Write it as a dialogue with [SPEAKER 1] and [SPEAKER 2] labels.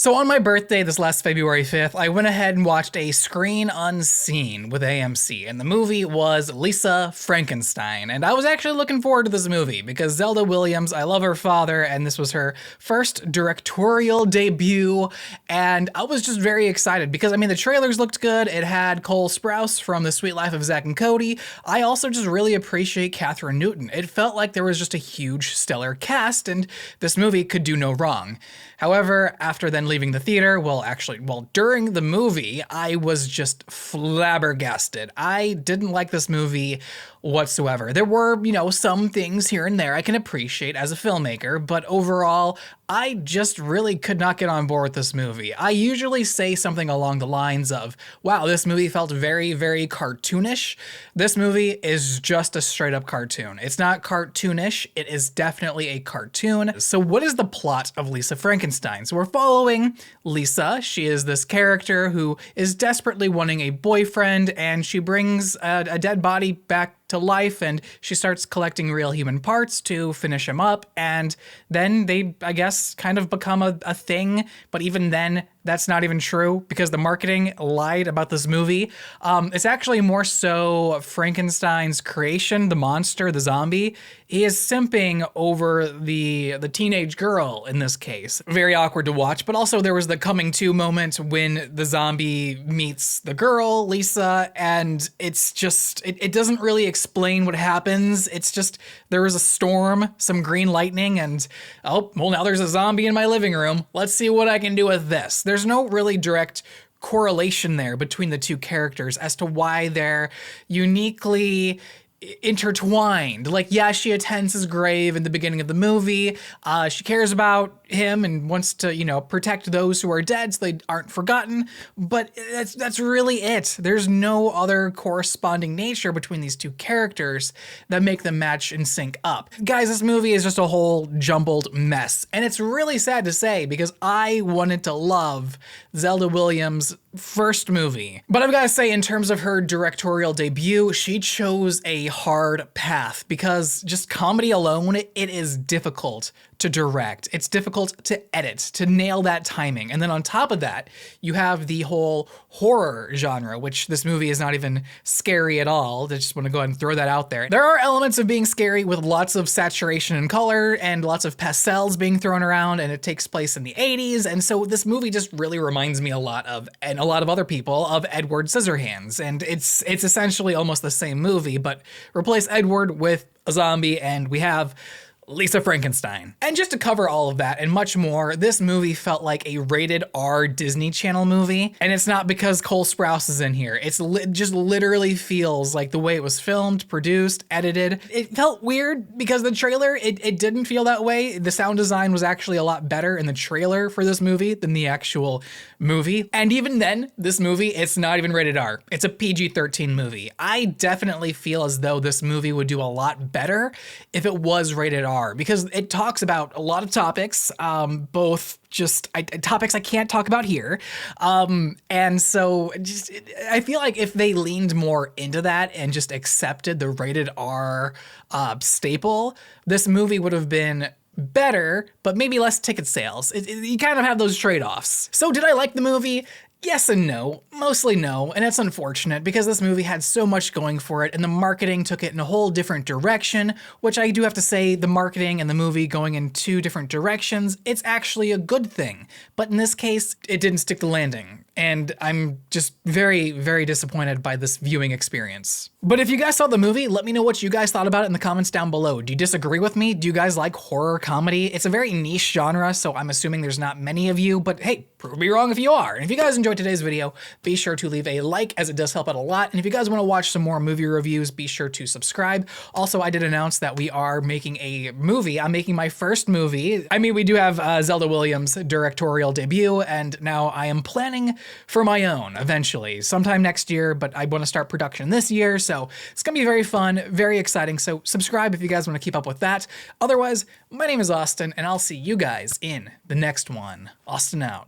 [SPEAKER 1] So on my birthday this last February 5th, I went ahead and watched a Screen Unseen with AMC, and the movie was Lisa Frankenstein. And I was actually looking forward to this movie because Zelda Williams, I love her father, and this was her first directorial debut, and I was just very excited because, I mean, the trailers looked good. It had Cole Sprouse from The Sweet Life of Zack and Cody. I also just really appreciate Katherine Newton. It felt like there was just a huge stellar cast, and this movie could do no wrong. However, after then leaving the theater, during the movie, I was just flabbergasted. I didn't like this movie whatsoever. There were, some things here and there I can appreciate as a filmmaker, but overall, I just really could not get on board with this movie. I usually say something along the lines of, wow, this movie felt very, very cartoonish. This movie is just a straight up cartoon. It's not cartoonish, it is definitely a cartoon. So what is the plot of Lisa Frankenstein? So we're following Lisa. She is this character who is desperately wanting a boyfriend, and she brings a dead body back to life, and she starts collecting real human parts to finish him up, and then they, I guess, kind of become a thing, but even then, that's not even true because the marketing lied about this movie. It's actually more so Frankenstein's creation, the monster, the zombie. He is simping over the teenage girl in this case. Very awkward to watch, but also there was the coming to moment when the zombie meets the girl, Lisa, and it's just, it doesn't really explain what happens. It's just, there was a storm, some green lightning, and oh, well, now there's a zombie in my living room. Let's see what I can do with this. There's no really direct correlation there between the two characters as to why they're uniquely intertwined. Like, yeah, she attends his grave in the beginning of the movie. She cares about him and wants to, protect those who are dead so they aren't forgotten. But that's really it. There's no other corresponding nature between these two characters that make them match and sync up. Guys, this movie is just a whole jumbled mess. And it's really sad to say because I wanted to love Zelda Williams' first movie. But I've got to say, in terms of her directorial debut, she chose a hard path because just comedy alone, it is difficult to direct. It's difficult to edit, to nail that timing. And then on top of that, you have the whole horror genre, which this movie is not even scary at all. I just want to go ahead and throw that out there. There are elements of being scary with lots of saturation and color and lots of pastels being thrown around, and it takes place in the 80s. And so this movie just really reminds me a lot of, and a lot of other people, of Edward Scissorhands. And it's essentially almost the same movie, but replace Edward with a zombie and we have Lisa Frankenstein. And just to cover all of that and much more, this movie felt like a rated R Disney Channel movie. And it's not because Cole Sprouse is in here. It's just literally feels like the way it was filmed, produced, edited. It felt weird because the trailer, it didn't feel that way. The sound design was actually a lot better in the trailer for this movie than the actual movie. And even then, this movie, it's not even rated R. It's a PG-13 movie. I definitely feel as though this movie would do a lot better if it was rated R, because it talks about a lot of topics, both just topics I can't talk about here. And so I feel like if they leaned more into that and just accepted the rated R staple, this movie would have been better, but maybe less ticket sales. You kind of have those trade-offs. So did I like the movie? Yes and no, mostly no, and it's unfortunate because this movie had so much going for it and the marketing took it in a whole different direction, which I do have to say, the marketing and the movie going in two different directions, it's actually a good thing. But in this case, it didn't stick the landing. And I'm just very, very disappointed by this viewing experience. But if you guys saw the movie, let me know what you guys thought about it in the comments down below. Do you disagree with me? Do you guys like horror comedy? It's a very niche genre, so I'm assuming there's not many of you, but hey, prove me wrong if you are. And if you guys enjoyed today's video, be sure to leave a like, as it does help out a lot. And if you guys want to watch some more movie reviews, be sure to subscribe. Also, I did announce that we are making a movie. I'm making my first movie. I mean, we do have Zelda Williams' directorial debut, and now I am planning for my own eventually, sometime next year, but I want to start production this year, so it's gonna be very fun, very exciting, so subscribe if you guys want to keep up with that. Otherwise, my name is Austin, and I'll see you guys in the next one. Austin out.